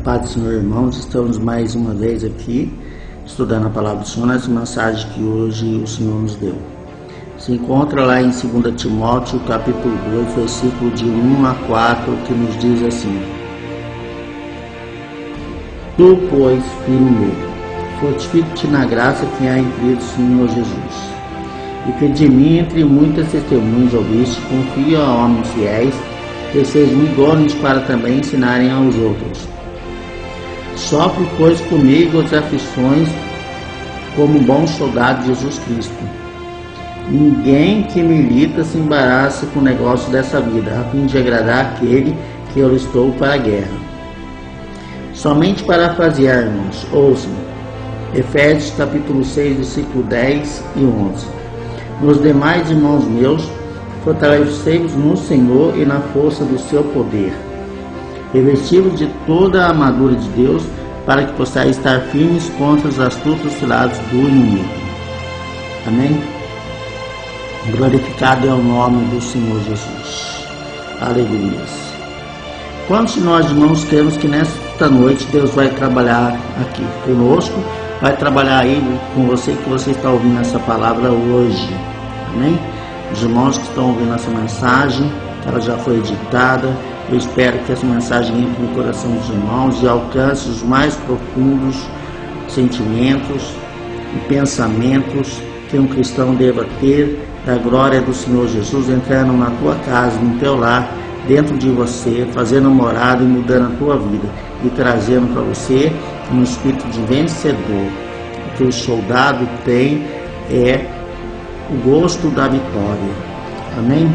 Paz do Senhor, irmãos, estamos mais uma vez aqui estudando a palavra do Senhor nessa mensagem que hoje o Senhor nos deu. Se encontra lá em 2 Timóteo, capítulo 2, versículo de 1 a 4, que nos diz assim: Tu, pois, filho meu, fortifica-te na graça que há em Cristo Senhor Jesus, e que de mim, entre muitas testemunhas ouviste, confia a homens fiéis, que sejam idôneos para também ensinarem aos outros. Sofre, pois, comigo as aflições como bom soldado de Jesus Cristo. Ninguém que milita se embaraça com o negócio dessa vida, a fim de agradar aquele que eu estou para a guerra. Somente parafrasear, irmãos, ouçam. Efésios capítulo 6, versículo 10 e 11. Nos demais, irmãos meus, fortalecei-vos no Senhor e na força do seu poder. Revesti-vos de toda a armadura de Deus, para que possais estar firmes contra os astutos cilados do inimigo. Amém? Glorificado é o nome do Senhor Jesus. Aleluia. Quantos de nós, irmãos, queremos que nesta noite Deus vai trabalhar aqui conosco, vai trabalhar aí com você, que você está ouvindo essa palavra hoje. Amém? Os irmãos que estão ouvindo essa mensagem, ela já foi editada. Eu espero que essa mensagem entre no coração dos irmãos e alcance os mais profundos sentimentos e pensamentos que um cristão deva ter da glória do Senhor Jesus entrando na tua casa, no teu lar, dentro de você, fazendo morada e mudando a tua vida e trazendo para você um espírito de vencedor. O que o soldado tem é o gosto da vitória. Amém?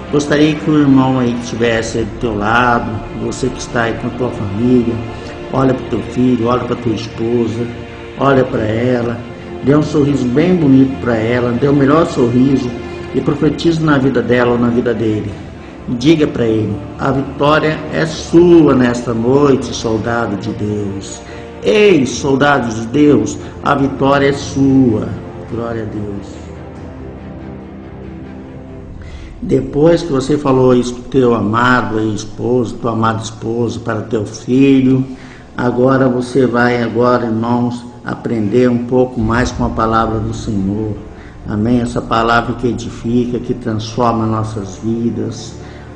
Gostaria que o irmão aí que estivesse do teu lado, você que está aí com a tua família, olha para o teu filho, olha para a tua esposa, olha para ela, dê um sorriso bem bonito para ela, dê o melhor sorriso e profetize na vida dela ou na vida dele. E diga para ele: a vitória é sua nesta noite, soldado de Deus. Ei, soldado de Deus, a vitória é sua. Glória a Deus. Depois que você falou isso para o teu amado esposo, tua amada esposa, para teu filho, agora você vai, irmãos, aprender um pouco mais com a palavra do Senhor. Amém? Essa palavra que edifica, que transforma nossas vidas.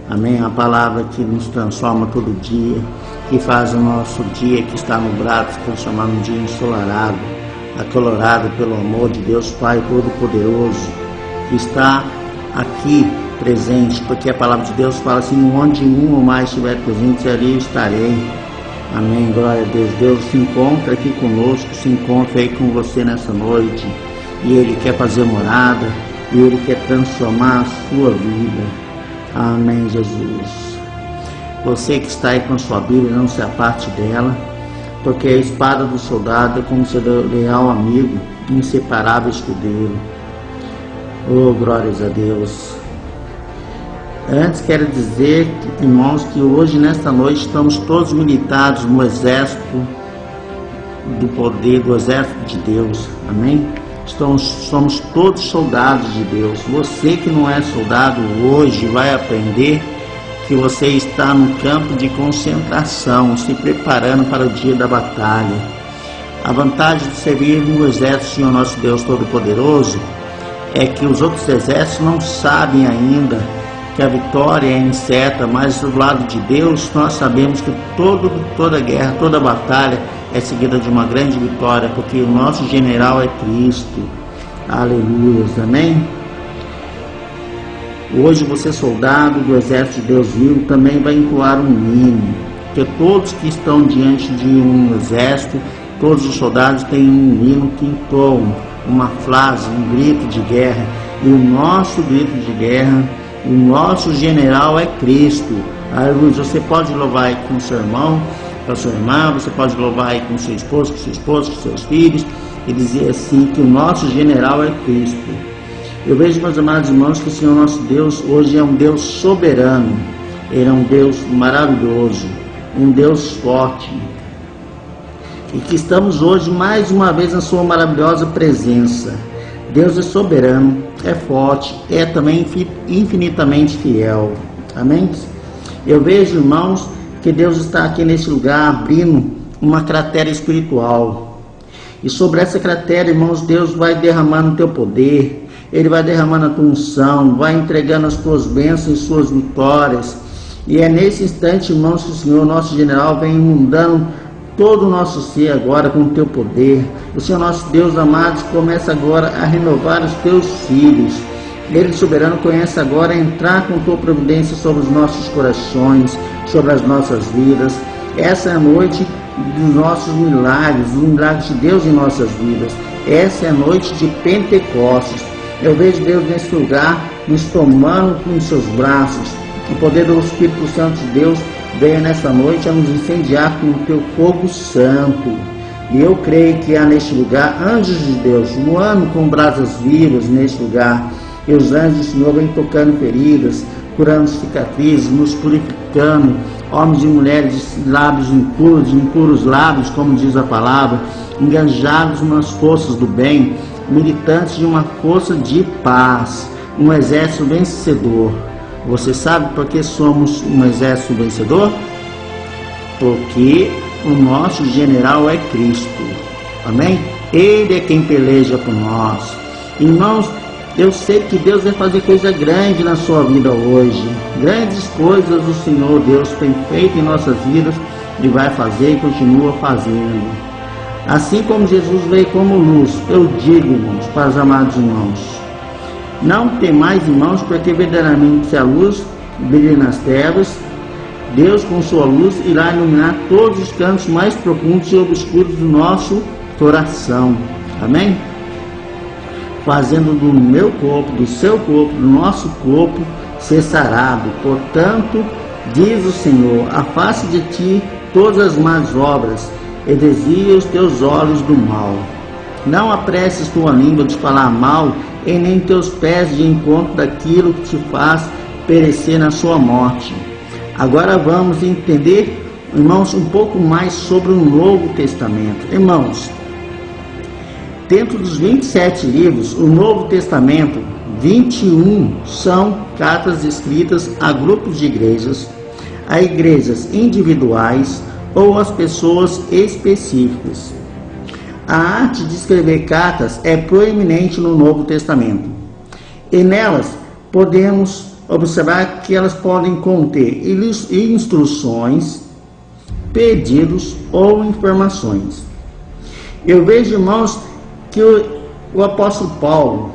Amém? A palavra que nos transforma todo dia, que faz o nosso dia que está nublado se transformar num dia ensolarado, acalorado pelo amor de Deus Pai Todo-Poderoso, que está aqui presente, porque a palavra de Deus fala assim: onde um ou mais estiver presente, ali eu estarei. Amém, glória a Deus. Deus se encontra aqui conosco, se encontra aí com você nessa noite, e Ele quer fazer morada, e Ele quer transformar a sua vida. Amém, Jesus. Você que está aí com a sua Bíblia, não se aparte dela, porque a espada do soldado é como seu leal amigo, inseparável escudeiro. Oh, glórias a Deus. Antes quero dizer, irmãos, que hoje, nesta noite, estamos todos militados no exército do poder, do exército de Deus. Amém? Somos todos soldados de Deus. Você que não é soldado hoje vai aprender que você está no campo de concentração, se preparando para o dia da batalha. A vantagem de servir no exército do Senhor nosso Deus Todo-Poderoso é que os outros exércitos não sabem ainda que a vitória é incerta, mas do lado de Deus nós sabemos que toda guerra, toda batalha é seguida de uma grande vitória, porque o nosso general é Cristo. Aleluia, amém? Hoje você, soldado do exército de Deus vivo, também vai entoar um hino, porque todos que estão diante de um exército, todos os soldados têm um hino que entoam, uma frase, um grito de guerra, e o nosso grito de guerra, o nosso general é Cristo. Aleluia. Você pode louvar aí com seu irmão, com a sua irmã, você pode louvar aí com seu esposo, com sua esposa, com seus filhos, e dizer assim que o nosso general é Cristo. Eu vejo, meus amados irmãos, que o Senhor nosso Deus hoje é um Deus soberano. Ele é um Deus maravilhoso, um Deus forte, e que estamos hoje mais uma vez na sua maravilhosa presença. Deus é soberano, é forte, é também infinitamente fiel. Amém? Eu vejo, irmãos, que Deus está aqui nesse lugar abrindo uma cratera espiritual. E sobre essa cratera, irmãos, Deus vai derramando o teu poder, Ele vai derramando a tua unção, vai entregando as tuas bênçãos e suas vitórias. E é nesse instante, irmãos, que o Senhor, nosso general, vem inundando todo o nosso ser agora com o teu poder. O Senhor, nosso Deus amado, começa agora a renovar os teus filhos. Ele, soberano, conhece agora entrar com tua providência sobre os nossos corações, sobre as nossas vidas. Essa é a noite dos nossos milagres, dos milagres de Deus em nossas vidas. Essa é a noite de Pentecostes. Eu vejo Deus nesse lugar nos tomando com os seus braços. O poder do Espírito Santo de Deus veio nessa noite a nos incendiar com o teu fogo santo. E eu creio que há neste lugar anjos de Deus voando com brasas vivas neste lugar. E os anjos do Senhor vêm tocando feridas, curando cicatrizes, nos purificando. Homens e mulheres de lábios impuros lábios, como diz a palavra, enganjados nas forças do bem, militantes de uma força de paz, um exército vencedor. Você sabe por que somos um exército vencedor? Porque o nosso general é Cristo. Amém? Ele é quem peleja por nós. Irmãos, eu sei que Deus vai fazer coisa grande na sua vida hoje. Grandes coisas o Senhor Deus tem feito em nossas vidas e vai fazer e continua fazendo. Assim como Jesus veio como luz, eu digo, irmãos, para os amados irmãos, não temais, irmãos, porque verdadeiramente se a luz brilha nas trevas, Deus com sua luz irá iluminar todos os cantos mais profundos e obscuros do nosso coração. Amém? Fazendo do meu corpo, do seu corpo, do nosso corpo ser sarado. Portanto, diz o Senhor, afaste de ti todas as más obras e desvia os teus olhos do mal. Não apresses tua língua de falar mal, e nem teus pés de encontro daquilo que te faz perecer na sua morte. Agora vamos entender, irmãos, um pouco mais sobre o Novo Testamento. Irmãos, dentro dos 27 livros, o Novo Testamento, 21 são cartas escritas a grupos de igrejas, a igrejas individuais ou às pessoas específicas. A arte de escrever cartas é proeminente no Novo Testamento. E nelas podemos observar que elas podem conter instruções, pedidos ou informações. Eu vejo, irmãos, que o apóstolo Paulo,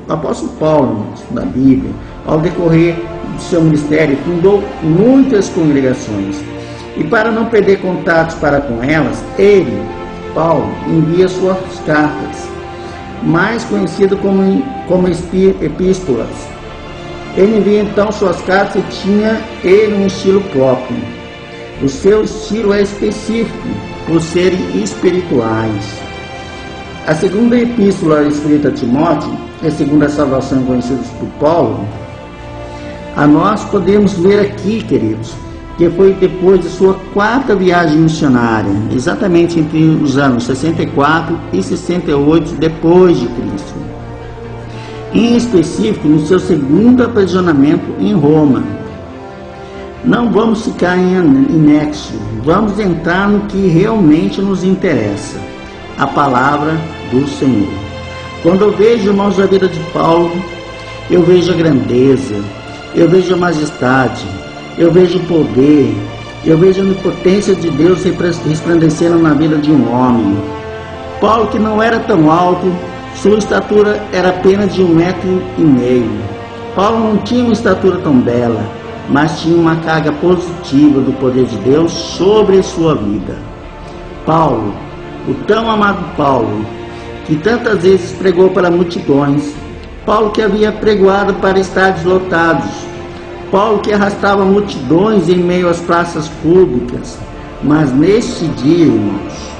irmãos, da Bíblia, ao decorrer do seu ministério, fundou muitas congregações. E para não perder contatos para com elas, Paulo, envia suas cartas, mais conhecidas como epístolas. Ele envia então suas cartas e tinha ele um estilo próprio. O seu estilo é específico, por serem espirituais. A segunda epístola escrita a Timóteo, e a segunda salvação conhecida por Paulo, a nós podemos ver aqui, queridos, que foi depois de sua 4ª viagem missionária, exatamente entre os anos 64 e 68 depois de Cristo. Em específico, no seu 2º aprisionamento em Roma. Não vamos ficar em nexo, vamos entrar no que realmente nos interessa, a palavra do Senhor. Quando eu vejo, irmãos, a vida de Paulo, eu vejo a grandeza, eu vejo a majestade, eu vejo o poder, eu vejo a onipotência de Deus resplandecendo na vida de um homem. Paulo, que não era tão alto, sua estatura era apenas de 1,5 metros. Paulo não tinha uma estatura tão bela, mas tinha uma carga positiva do poder de Deus sobre a sua vida. Paulo, o tão amado Paulo, que tantas vezes pregou para multidões, Paulo que havia pregoado para estádios lotados, Paulo que arrastava multidões em meio às praças públicas, mas neste dia, irmãos,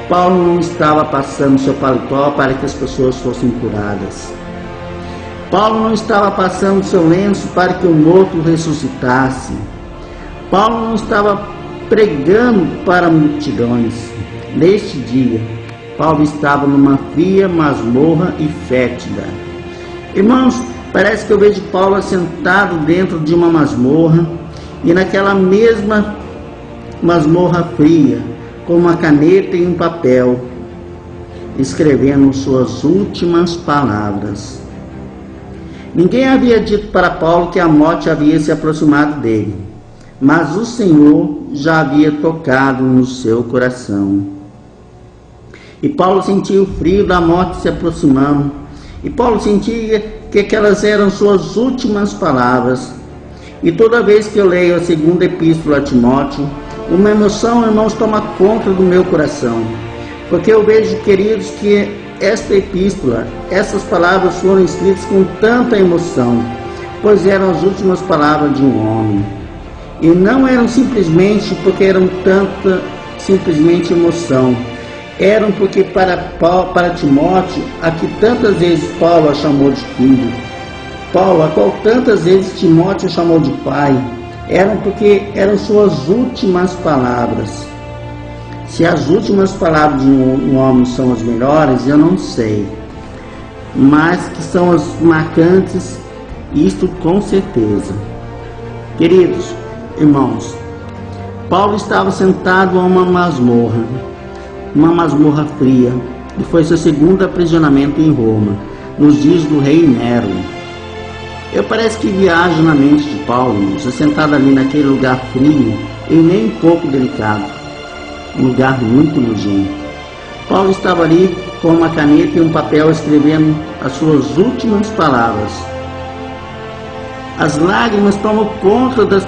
Paulo não estava passando seu paletó para que as pessoas fossem curadas. Paulo não estava passando seu lenço para que o morto ressuscitasse. Paulo não estava pregando para multidões. Neste dia, Paulo estava numa fria masmorra e fétida. Irmãos, parece que eu vejo Paulo assentado dentro de uma masmorra e naquela mesma masmorra fria, com uma caneta e um papel, escrevendo suas últimas palavras. Ninguém havia dito para Paulo que a morte havia se aproximado dele, mas o Senhor já havia tocado no seu coração. E Paulo sentia o frio da morte se aproximando, e Paulo sentia que aquelas eram suas últimas palavras. E toda vez que eu leio a segunda epístola a Timóteo, uma emoção, irmãos, toma conta do meu coração, porque eu vejo, queridos, que esta epístola, essas palavras foram escritas com tanta emoção, pois eram as últimas palavras de um homem, e não eram simplesmente porque eram tanta simplesmente emoção, eram porque para Timóteo, a que tantas vezes Paulo a chamou de filho, Paulo, a qual tantas vezes Timóteo chamou de pai, eram porque eram suas últimas palavras. Se as últimas palavras de um homem são as melhores, eu não sei, mas que são as marcantes, isto com certeza. Queridos irmãos, Paulo estava sentado a uma masmorra fria, e foi seu segundo aprisionamento em Roma, nos dias do rei Nero. Eu parece que viajo na mente de Paulo, sentado ali naquele lugar frio e nem um pouco delicado, um lugar muito nojento. Paulo estava ali com uma caneta e um papel escrevendo as suas últimas palavras. As lágrimas tomam conta das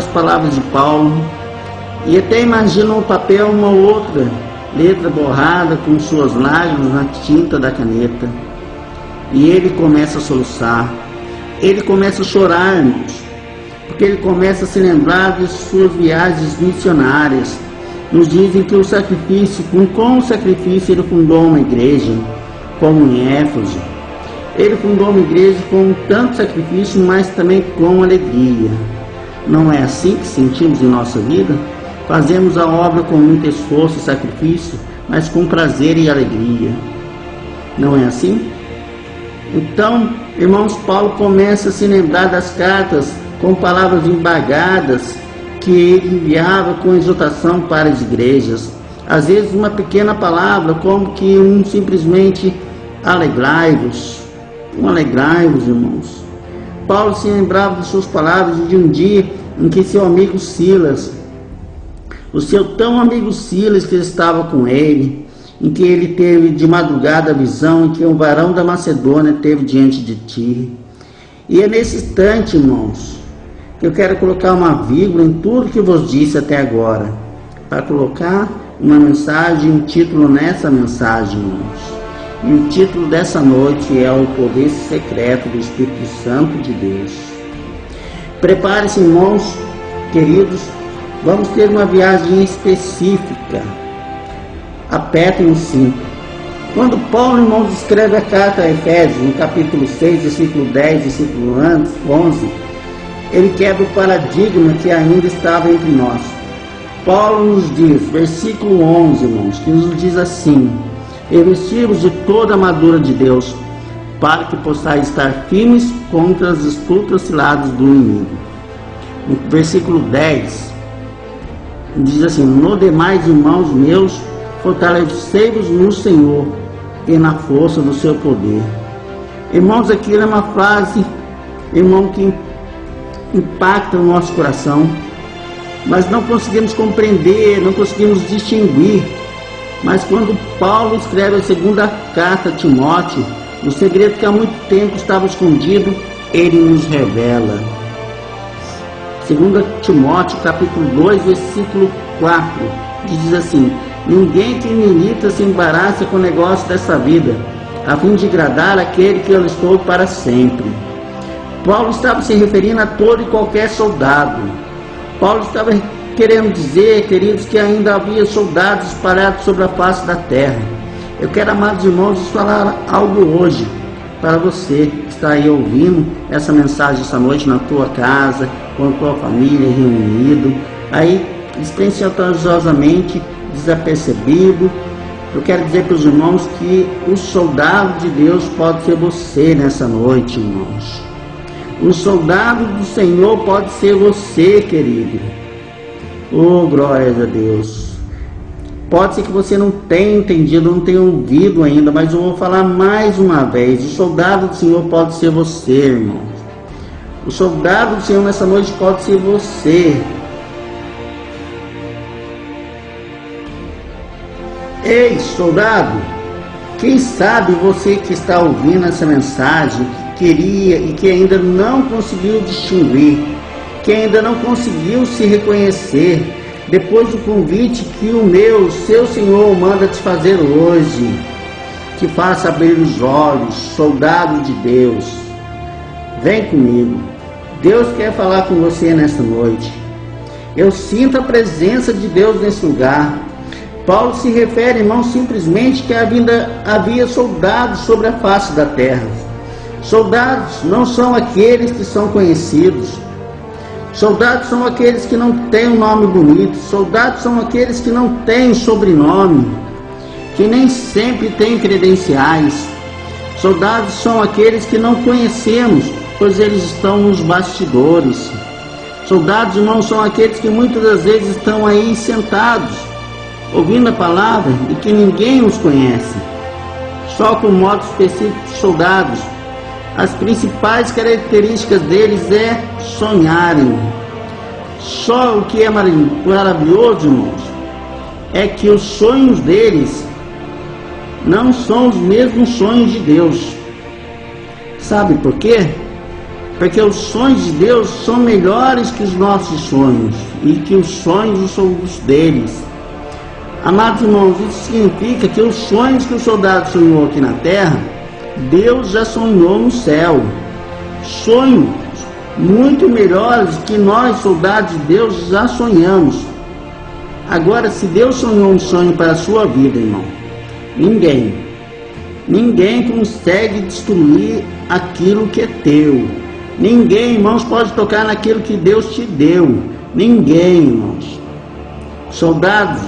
palavras de Paulo, e até imagino no papel uma outra letra borrada com suas lágrimas na tinta da caneta. E ele começa a soluçar, ele começa a chorar, irmãos, porque ele começa a se lembrar de suas viagens missionárias. Nos dizem que com o sacrifício ele fundou uma igreja, como em Éfeso. Ele fundou uma igreja com tanto sacrifício, mas também com alegria. Não é assim que sentimos em nossa vida? Fazemos a obra com muito esforço e sacrifício, mas com prazer e alegria. Não é assim? Então, irmãos, Paulo começa a se lembrar das cartas com palavras embagadas que ele enviava com exortação para as igrejas. Às vezes uma pequena palavra, como que simplesmente alegrai-vos. Alegrai-vos, irmãos. Paulo se lembrava de suas palavras de um dia em que seu amigo Silas, o seu tão amigo Silas, que estava com ele, em que ele teve de madrugada a visão em que um varão da Macedônia teve diante de ti. E é nesse instante, irmãos, que eu quero colocar uma vírgula em tudo que vos disse até agora, para colocar uma mensagem, um título nessa mensagem, irmãos. E o título dessa noite é O Poder Secreto do Espírito Santo de Deus. Prepare-se, irmãos queridos, vamos ter uma viagem específica. Apertem o cinto. Quando Paulo, irmãos, escreve a carta a Efésios, no capítulo 6, versículo 10, versículo 11, ele quebra o paradigma que ainda estava entre nós. Paulo nos diz, versículo 11, irmãos, que nos diz assim: revestivos de toda a armadura de Deus, para que possais estar firmes contra as astutas ciladas do inimigo. No versículo 10, diz assim: no demais, irmãos meus, fortalecei-vos no Senhor e na força do seu poder. Irmãos, aquilo é uma frase, irmão, que impacta o nosso coração, mas não conseguimos compreender, não conseguimos distinguir. Mas quando Paulo escreve a segunda carta a Timóteo, o segredo que há muito tempo estava escondido, ele nos revela. 2 Timóteo capítulo 2, versículo 4, diz assim: ninguém que milita se embaraça com o negócio dessa vida, a fim de agradar aquele que alistou para sempre. Paulo estava se referindo a todo e qualquer soldado. Paulo estava querendo dizer, queridos, que ainda havia soldados espalhados sobre a face da terra. Eu quero, amados irmãos, falar algo hoje para você que está aí ouvindo essa mensagem essa noite na tua casa, com a tua família reunido, aí despretensiosamente, desapercebido. Eu quero dizer para os irmãos que o soldado de Deus pode ser você nessa noite, irmãos. Um soldado do Senhor pode ser você, querido. Oh, glórias a Deus. Pode ser que você não tenha entendido, não tenha ouvido ainda, mas eu vou falar mais uma vez. O soldado do Senhor pode ser você, irmão. O soldado do Senhor nessa noite pode ser você. Ei, soldado, quem sabe você que está ouvindo essa mensagem, que queria e que ainda não conseguiu distinguir, que ainda não conseguiu se reconhecer, depois do convite que o seu Senhor manda te fazer hoje, te faça abrir os olhos, soldado de Deus. Vem comigo. Deus quer falar com você nesta noite. Eu sinto a presença de Deus nesse lugar. Paulo se refere, irmão, simplesmente que havia soldados sobre a face da terra. Soldados não são aqueles que são conhecidos. Soldados são aqueles que não têm um nome bonito. Soldados são aqueles que não têm sobrenome, que nem sempre têm credenciais. Soldados são aqueles que não conhecemos, pois eles estão nos bastidores. Soldados, irmãos, são aqueles que muitas das vezes estão aí sentados, ouvindo a palavra e que ninguém os conhece. Só com modo específico de soldados, as principais características deles é sonharem. Só o que é maravilhoso, irmãos, é que os sonhos deles não são os mesmos sonhos de Deus. Sabe por quê? Porque os sonhos de Deus são melhores que os nossos sonhos e que os sonhos são os deles. Amados irmãos, isso significa que os sonhos que o soldado sonhou aqui na terra, Deus já sonhou no céu. Sonhos muito melhores que nós, soldados de Deus, já sonhamos. Agora, se Deus sonhou um sonho para a sua vida, irmão, ninguém consegue destruir aquilo que é teu. Ninguém, irmãos, pode tocar naquilo que Deus te deu. Ninguém, irmãos. Soldados,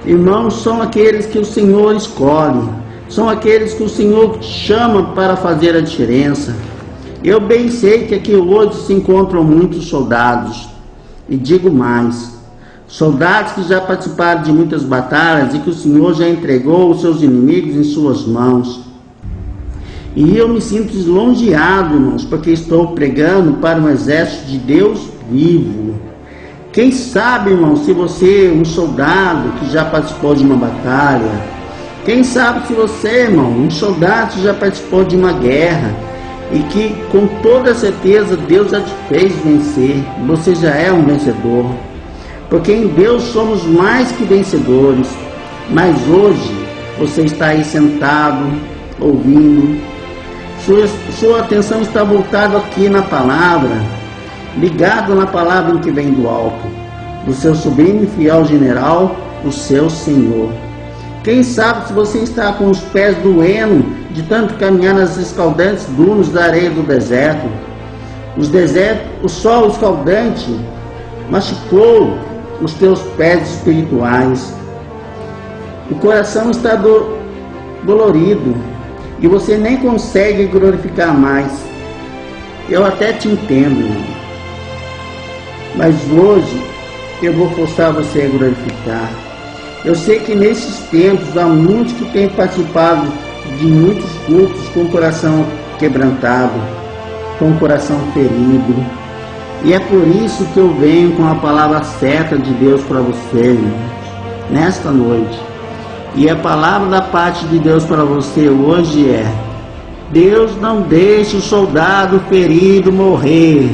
irmãos, são aqueles que o Senhor escolhe. São aqueles que o Senhor chama para fazer a diferença. Eu bem sei que aqui hoje se encontram muitos soldados. E digo mais, soldados que já participaram de muitas batalhas e que o Senhor já entregou os seus inimigos em suas mãos. E eu me sinto lisonjeado, irmãos, porque estou pregando para um exército de Deus vivo. Quem sabe, irmão, se você é um soldado que já participou de uma batalha. Quem sabe se você, irmão, um soldado que já participou de uma guerra e que com toda certeza Deus já te fez vencer. Você já é um vencedor. Porque em Deus somos mais que vencedores. Mas hoje você está aí sentado, ouvindo. Sua atenção está voltada aqui na palavra, ligado na palavra que vem do alto, do seu sublime e fiel general, o seu Senhor. Quem sabe se você está com os pés doendo de tanto caminhar nas escaldantes dunas da areia do deserto. O sol escaldante machucou os teus pés espirituais. O coração está dolorido e você nem consegue glorificar mais. Eu até te entendo, irmão. Mas hoje eu vou forçar você a glorificar. Eu sei que nesses tempos há muitos que têm participado de muitos cultos com o coração quebrantado, com o coração ferido. E é por isso que eu venho com a palavra certa de Deus para você, irmão, nesta noite. E a palavra da parte de Deus para você hoje é: Deus não deixe o soldado ferido morrer.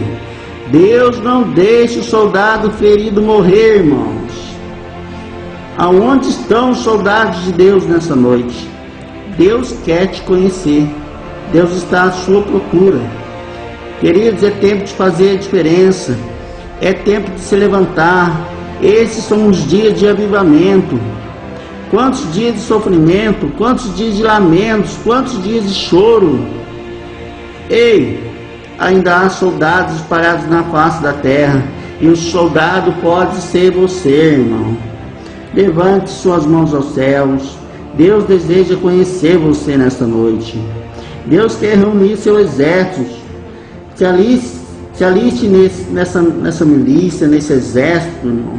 Deus não deixe o soldado ferido morrer, irmãos. Aonde estão os soldados de Deus nessa noite? Deus quer te conhecer. Deus está à sua procura. Queridos, é tempo de fazer a diferença. É tempo de se levantar. Esses são os dias de avivamento. Quantos dias de sofrimento, quantos dias de lamentos, quantos dias de choro. Ei, ainda há soldados espalhados na face da terra, e o soldado pode ser você, irmão. Levante suas mãos aos céus. Deus deseja conhecer você nesta noite. Deus quer reunir seu exército. Se ali Se aliste nessa milícia, nesse exército, irmão.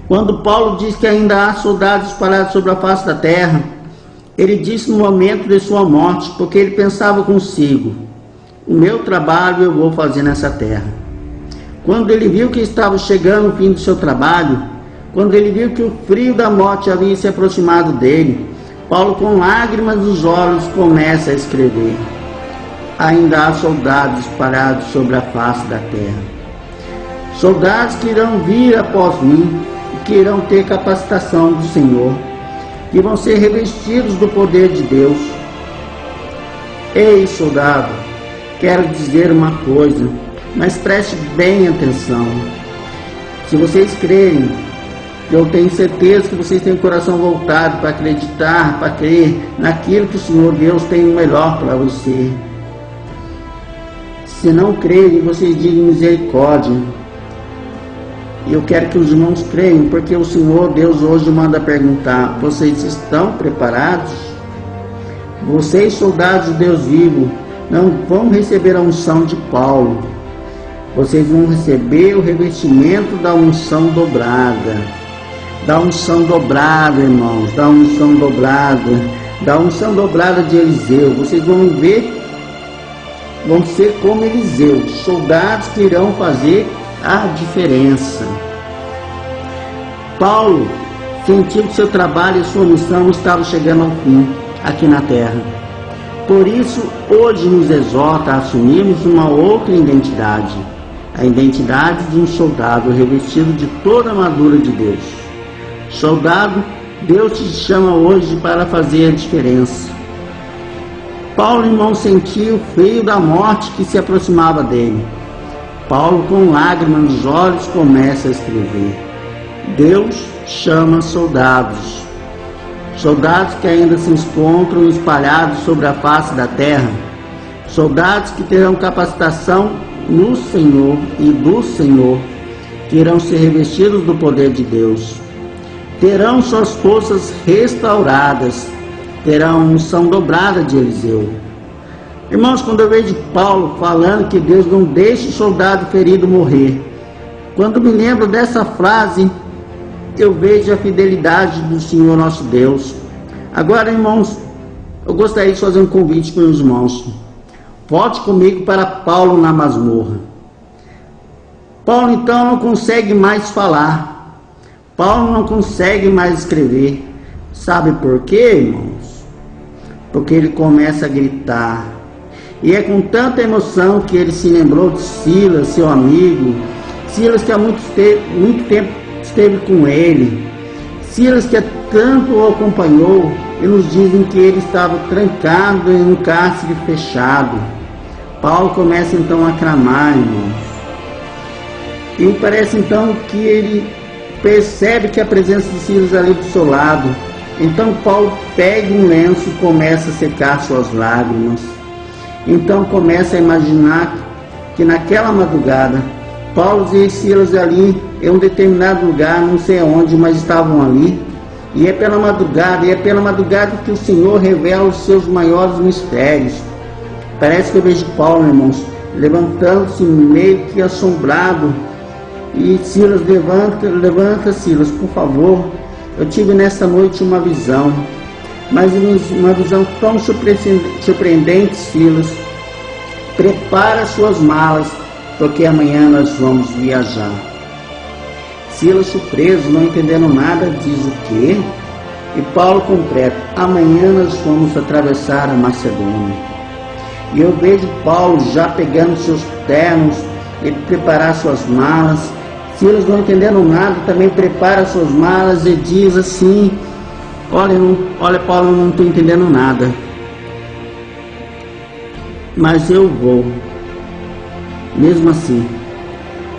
Quando Paulo diz que ainda há soldados espalhados sobre a face da terra, ele disse no momento de sua morte, porque ele pensava consigo: o meu trabalho eu vou fazer nessa terra. Quando ele viu que estava chegando o fim do seu trabalho, quando ele viu que o frio da morte havia se aproximado dele, Paulo, com lágrimas nos olhos, começa a escrever: ainda há soldados espalhados sobre a face da terra. Soldados que irão vir após mim e que irão ter capacitação do Senhor, que vão ser revestidos do poder de Deus. Ei, soldado, quero dizer uma coisa, mas preste bem atenção. Se vocês crerem, eu tenho certeza que vocês têm o coração voltado para acreditar, para crer naquilo que o Senhor Deus tem o melhor para você. Se não crerem, vocês digam misericórdia. Eu quero que os irmãos creiam, porque o Senhor Deus hoje manda perguntar: vocês estão preparados? Vocês, soldados de Deus vivo, não vão receber a unção de Paulo. Vocês vão receber o revestimento da unção dobrada. Da unção dobrada, irmãos, da unção dobrada. Da unção dobrada de Eliseu. Vocês vão ver, vão ser como Eliseu, soldados que irão fazer a diferença. Paulo sentiu que seu trabalho e sua missão estavam chegando ao fim aqui na terra. Por isso, hoje nos exorta a assumirmos uma outra identidade, a identidade de um soldado revestido de toda a armadura de Deus. Soldado, Deus te chama hoje para fazer a diferença. Paulo, irmão, sentiu o frio da morte que se aproximava dele. Paulo, com lágrimas nos olhos, começa a escrever: Deus chama soldados. Soldados que ainda se encontram espalhados sobre a face da terra. Soldados que terão capacitação no Senhor e do Senhor, que irão ser revestidos do poder de Deus. Terão suas forças restauradas, terão a unção dobrada de Eliseu. Irmãos, quando eu vejo Paulo falando que Deus não deixa o soldado ferido morrer, quando me lembro dessa frase, eu vejo a fidelidade do Senhor nosso Deus. Agora, irmãos, eu gostaria de fazer um convite para os irmãos. Volte comigo para Paulo na masmorra. Paulo então não consegue mais falar. Paulo não consegue mais escrever. Sabe por quê, irmãos? Porque ele começa a gritar. E é com tanta emoção que ele se lembrou de Silas, seu amigo. Silas que há muito tempo esteve com ele. Silas que tanto o acompanhou. E nos dizem que ele estava trancado em um cárcere fechado. Paulo começa então a clamar, irmãos. E parece então que ele percebe que a presença de Silas ali do seu lado. Então Paulo pega um lenço e começa a secar suas lágrimas. Então começa a imaginar que naquela madrugada, Paulo e Silas ali em um determinado lugar, não sei onde, mas estavam ali. E é pela madrugada que o Senhor revela os seus maiores mistérios. Parece que eu vejo Paulo, irmãos, levantando-se meio que assombrado. E Silas, levanta Silas, por favor. Eu tive nessa noite uma visão, mas uma visão tão surpreendente, Silas. Prepara suas malas, porque amanhã nós vamos viajar. Silas, surpreso, não entendendo nada, diz: o quê? E Paulo completa: amanhã nós vamos atravessar a Macedônia. E eu vejo Paulo já pegando seus ternos e preparar suas malas. Silas, não entendendo nada, também prepara suas malas e diz assim: olha Paulo, eu não estou entendendo nada, mas eu vou. Mesmo assim,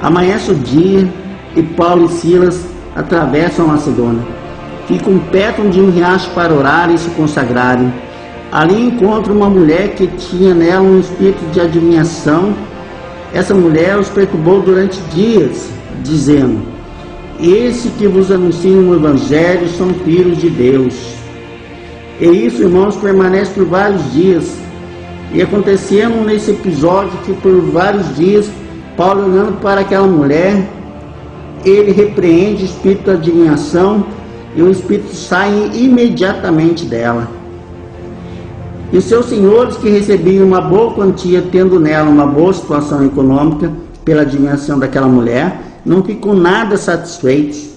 amanhece o dia e Paulo e Silas atravessam a Macedônia. Ficam perto de um riacho para orar e se consagrarem. Ali encontram uma mulher que tinha nela um espírito de adivinhação. Essa mulher os perturbou durante dias, dizendo: esse que vos anunciam o Evangelho são filhos de Deus. E isso, irmãos, permanece por vários dias. E acontecendo nesse episódio que por vários dias, Paulo olhando para aquela mulher, ele repreende o espírito da adivinhação e o espírito sai imediatamente dela. E os seus senhores, que recebiam uma boa quantia, tendo nela uma boa situação econômica pela adivinhação daquela mulher, não ficam nada satisfeitos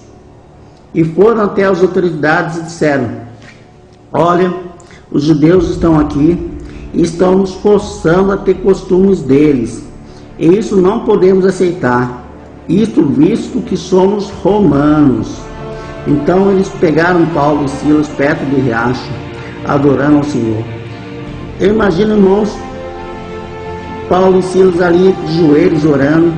e foram até as autoridades e disseram: olha, os judeus estão aqui e estão nos forçando a ter costumes deles, e isso não podemos aceitar, isto visto que somos romanos. Então eles pegaram Paulo e Silas perto do riacho, adorando ao Senhor. Eu imagino, irmãos, Paulo e Silas ali de joelhos orando: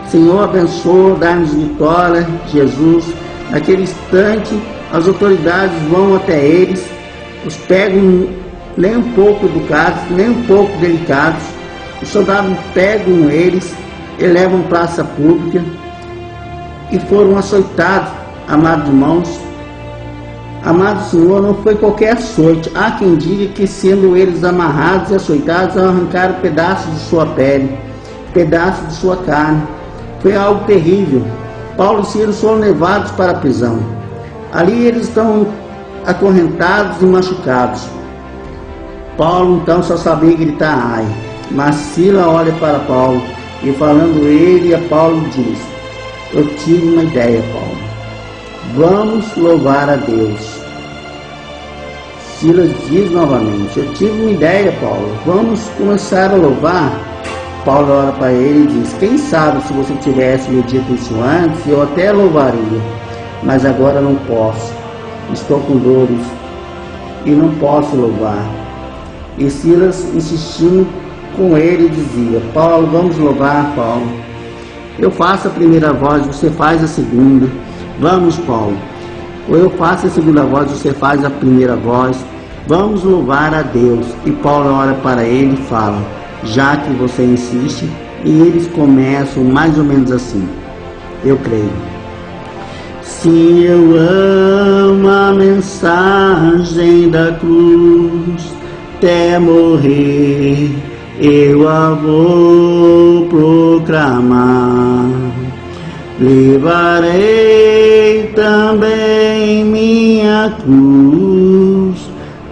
Senhor, abençoa, dá-nos vitória, Jesus. Naquele instante, as autoridades vão até eles, os pegam nem um pouco educados, nem um pouco delicados. Os soldados pegam eles e levam para a praça pública e foram açoitados, amados irmãos. Amado Senhor, não foi qualquer açoite. Há quem diga que, sendo eles amarrados e açoitados, arrancaram pedaços de sua pele, pedaços de sua carne. Foi algo terrível. Paulo e Silas foram levados para a prisão. Ali eles estão acorrentados e machucados. Paulo então só sabia gritar ai, mas Silas olha para Paulo e, falando ele a Paulo, diz: eu tive uma ideia, Paulo, vamos louvar a Deus. Silas diz novamente: eu tive uma ideia, Paulo, vamos começar a louvar. Paulo olha para ele e diz: quem sabe, se você tivesse me dito isso antes, eu até louvaria, mas agora não posso, estou com dores e não posso louvar. E Silas, insistindo com ele, dizia: Paulo, vamos louvar, Paulo. Eu faço a primeira voz, você faz a segunda. Vamos, Paulo. Ou eu faço a segunda voz, você faz a primeira voz. Vamos louvar a Deus. E Paulo olha para ele e fala: já que você insiste. E eles começam mais ou menos assim: eu creio. Se eu amo a mensagem da cruz, até morrer eu a vou proclamar. Levarei também minha cruz,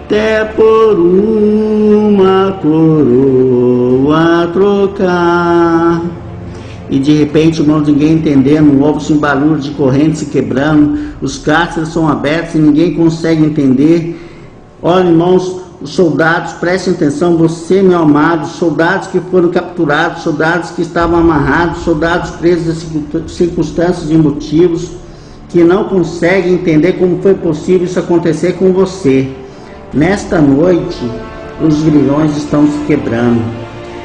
até por uma coroa trocar. E de repente, irmãos, ninguém entendendo, ouve-se um barulho de corrente se quebrando, os cárceres são abertos e ninguém consegue entender. Olha, irmãos, os soldados, prestem atenção, você, meu amado, soldados que foram capturados, soldados que estavam amarrados, soldados presos a circunstâncias e motivos, que não conseguem entender como foi possível isso acontecer com você. Nesta noite, os grilhões estão se quebrando.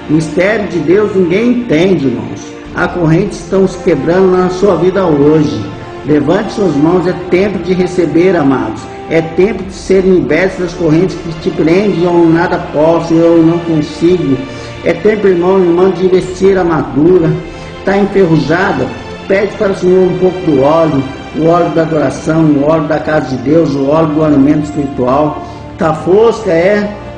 O mistério de Deus ninguém entende, irmãos. As correntes estão se quebrando na sua vida hoje. Levante suas mãos, é tempo de receber, amados. É tempo de serem libertos das correntes que te prendem, eu nada posso, eu não consigo. É tempo, irmão e irmã, de vestir a armadura. Está enferrujada? Pede para o Senhor um pouco do óleo, o óleo da adoração, o óleo da casa de Deus, o óleo do alimento espiritual. Está fosca,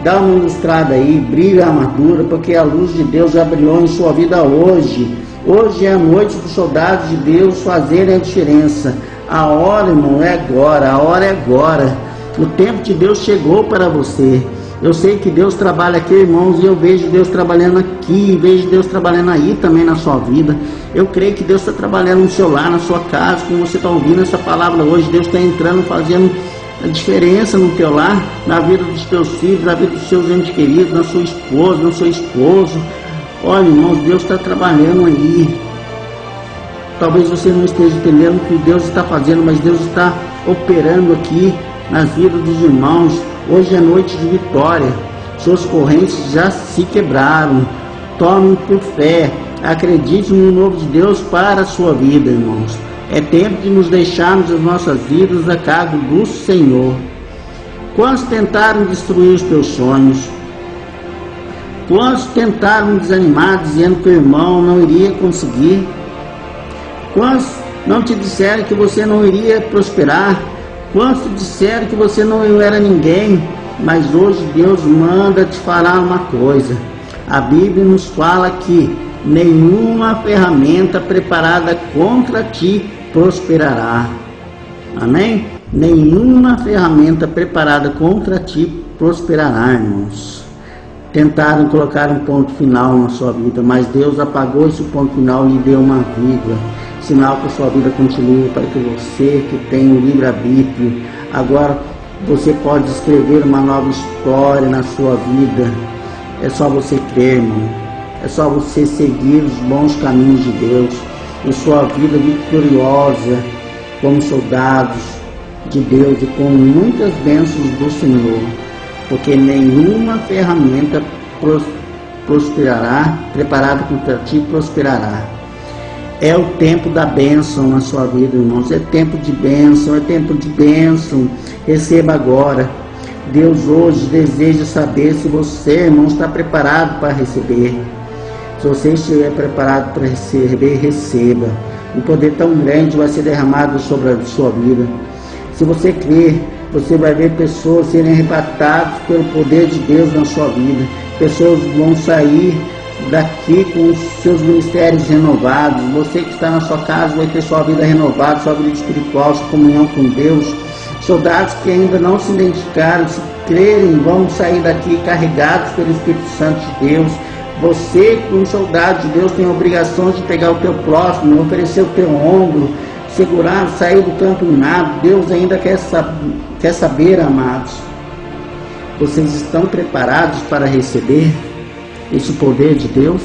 dá uma ilustrada aí, brilha a armadura, porque a luz de Deus já brilhou em sua vida hoje. Hoje é a noite dos soldados de Deus fazerem a diferença. A hora, irmão, é agora, a hora é agora. O tempo de Deus chegou para você. Eu sei que Deus trabalha aqui, irmãos, e eu vejo Deus trabalhando aqui, vejo Deus trabalhando aí também na sua vida. Eu creio que Deus está trabalhando no seu lar, na sua casa, como você está ouvindo essa palavra hoje. Deus está entrando, fazendo a diferença no teu lar, na vida dos teus filhos, na vida dos seus entes queridos, na sua esposa, no seu esposo. Olha, irmãos, Deus está trabalhando aí. Talvez você não esteja entendendo o que Deus está fazendo, mas Deus está operando aqui nas vidas dos irmãos. Hoje é noite de vitória. Suas correntes já se quebraram. Tome por fé. Acredite no novo de Deus para a sua vida, irmãos. É tempo de nos deixarmos as nossas vidas a cargo do Senhor. Quantos tentaram destruir os teus sonhos? Quantos tentaram desanimar, dizendo que o irmão não iria conseguir? Quantos não te disseram que você não iria prosperar? Quantos te disseram que você não era ninguém? Mas hoje Deus manda te falar uma coisa. A Bíblia nos fala que nenhuma ferramenta preparada contra ti prosperará. Amém? Nenhuma ferramenta preparada contra ti prosperará, irmãos. Tentaram colocar um ponto final na sua vida, mas Deus apagou esse ponto final e lhe deu uma vírgula. Sinal que a sua vida continue, para que você que tem o livre-arbítrio, agora você pode escrever uma nova história na sua vida. É só você crer, irmão. É só você seguir os bons caminhos de Deus. E sua vida vitoriosa como soldados de Deus e com muitas bênçãos do Senhor. Porque nenhuma ferramenta prosperará, preparada contra ti, prosperará. É o tempo da bênção na sua vida, irmãos. É tempo de bênção, é tempo de bênção. Receba agora. Deus hoje deseja saber se você, irmão, está preparado para receber. Se você estiver preparado para receber, receba. Um poder tão grande vai ser derramado sobre a sua vida. Se você crer, você vai ver pessoas serem arrebatadas pelo poder de Deus na sua vida. Pessoas vão sair daqui com os seus ministérios renovados. Você que está na sua casa vai ter sua vida renovada, sua vida espiritual, sua comunhão com Deus. Soldados que ainda não se identificaram, se crerem, vão sair daqui carregados pelo Espírito Santo de Deus. Você, como soldado de Deus, tem a obrigação de pegar o teu próximo, oferecer o teu ombro, segurar, sair do campo minado. Deus ainda quer saber, amados, vocês estão preparados para receber esse poder de Deus?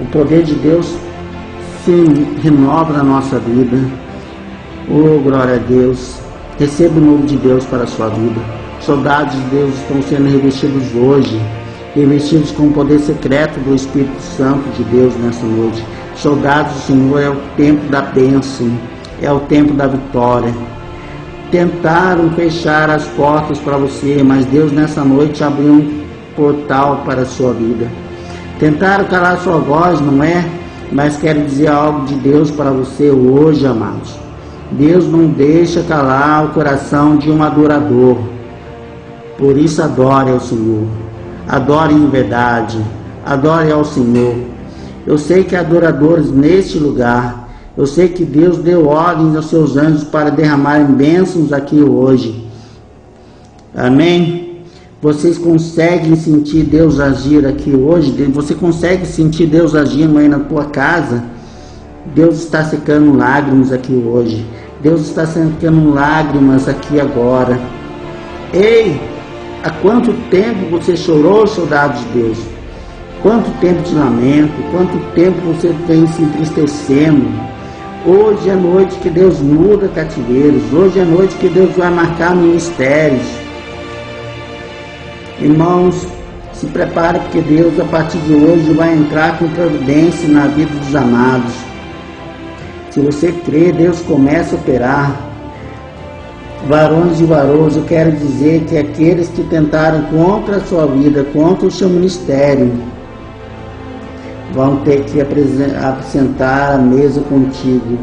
O poder de Deus se renova na nossa vida. Oh, glória a Deus. Receba o novo de Deus para a sua vida. Soldados de Deus estão sendo revestidos hoje, revestidos com o poder secreto do Espírito Santo de Deus nessa noite. Soldados do Senhor, é o tempo da bênção, é o tempo da vitória. Tentaram fechar as portas para você, mas Deus nessa noite abriu um portal para a sua vida. Tentaram calar sua voz, não é? Mas quero dizer algo de Deus para você hoje, amados. Deus não deixa calar o coração de um adorador. Por isso adore ao Senhor. Adore em verdade. Adore ao Senhor. Eu sei que há adoradores neste lugar. Eu sei que Deus deu ordens aos seus anjos para derramarem bênçãos aqui hoje. Amém? Vocês conseguem sentir Deus agir aqui hoje? Você consegue sentir Deus agindo aí na tua casa? Deus está secando lágrimas aqui hoje. Deus está secando lágrimas aqui agora. Ei, há quanto tempo você chorou, soldado de Deus? Quanto tempo de lamento? Quanto tempo você vem se entristecendo? Hoje é noite que Deus muda cativeiros. Hoje é noite que Deus vai marcar ministérios. Irmãos, se prepare, porque Deus a partir de hoje vai entrar com providência na vida dos amados. Se você crê, Deus começa a operar. Varões e varoas, eu quero dizer que aqueles que tentaram contra a sua vida, contra o seu ministério, vão ter que apresentar a mesa contigo.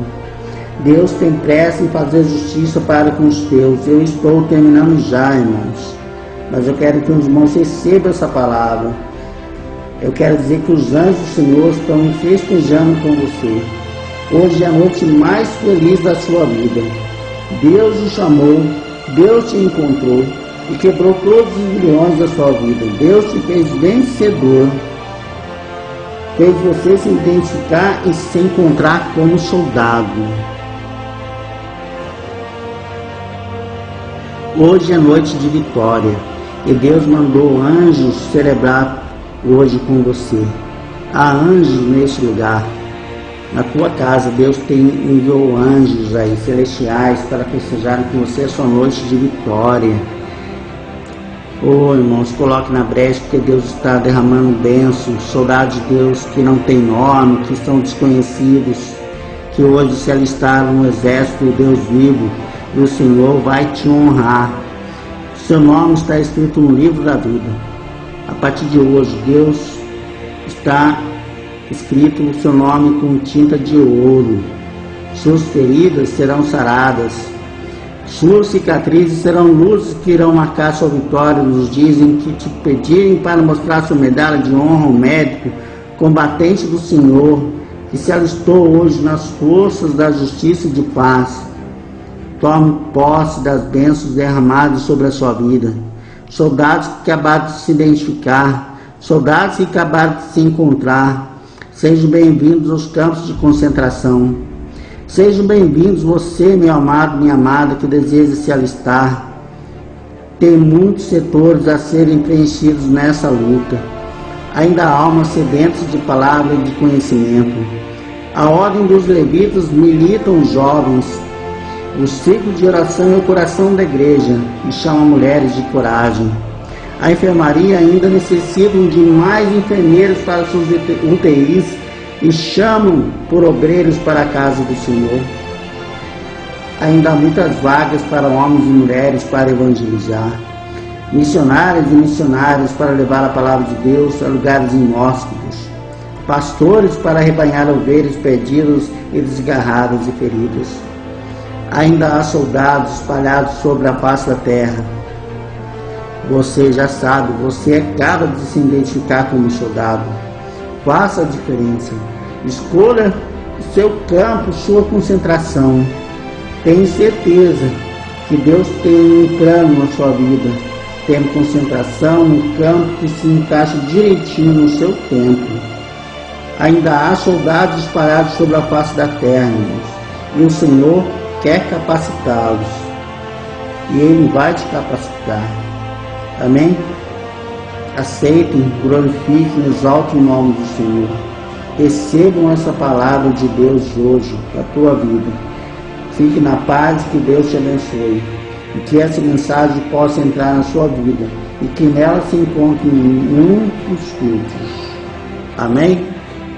Deus tem pressa em fazer justiça para com os teus. Eu estou terminando já, irmãos. Mas eu quero que os irmãos recebam essa palavra. Eu quero dizer que os anjos do Senhor estão festejando com você. Hoje é a noite mais feliz da sua vida. Deus te chamou, Deus te encontrou e quebrou todos os grilhões da sua vida. Deus te fez vencedor. Fez você se identificar e se encontrar como soldado. Hoje é noite de vitória e Deus mandou anjos celebrar hoje com você. Há anjos neste lugar. Na tua casa, Deus enviou anjos aí, celestiais, para festejarem com você a sua noite de vitória. Oh, irmãos, coloque na brecha, porque Deus está derramando bênçãos. Soldados de Deus que não têm nome, que são desconhecidos, que hoje se alistaram no exército do Deus vivo, e o Senhor vai te honrar. Seu nome está escrito no livro da vida. A partir de hoje, Deus está escrito o seu nome com tinta de ouro. Suas feridas serão saradas. Suas cicatrizes serão luzes que irão marcar sua vitória nos dias em que te pedirem para mostrar sua medalha de honra ao médico, combatente do Senhor, que se alistou hoje nas forças da justiça e de paz. Tome posse das bênçãos derramadas sobre a sua vida. Soldados que acabaram de se identificar, soldados que acabaram de se encontrar, sejam bem-vindos aos campos de concentração. Sejam bem-vindos você, meu amado, minha amada, que deseja se alistar. Tem muitos setores a serem preenchidos nessa luta. Ainda há almas sedentas de palavra e de conhecimento. A ordem dos levitas militam os jovens. O ciclo de oração é o coração da igreja e chama mulheres de coragem. A enfermaria ainda necessita de mais enfermeiros para suas UTIs e chamam por obreiros para a casa do Senhor. Ainda há muitas vagas para homens e mulheres para evangelizar, missionários e missionárias para levar a palavra de Deus a lugares inóspitos, pastores para arrebanhar ovelhas perdidas e desgarradas e feridas. Ainda há soldados espalhados sobre a face da terra. Você já sabe, você acaba de se identificar como soldado. Faça a diferença. Escolha o seu campo, sua concentração. Tenho certeza que Deus tem um plano na sua vida. Tem concentração no campo que se encaixa direitinho no seu tempo. Ainda há soldados espalhados sobre a face da terra, irmãos. E o Senhor quer capacitá-los. E Ele vai te capacitar. Amém? Aceitem, glorifiquem, exaltem o nome do Senhor. Recebam essa palavra de Deus hoje para a tua vida. Fique na paz, que Deus te abençoe. E que essa mensagem possa entrar na sua vida. E que nela se encontre muitos frutos. Amém?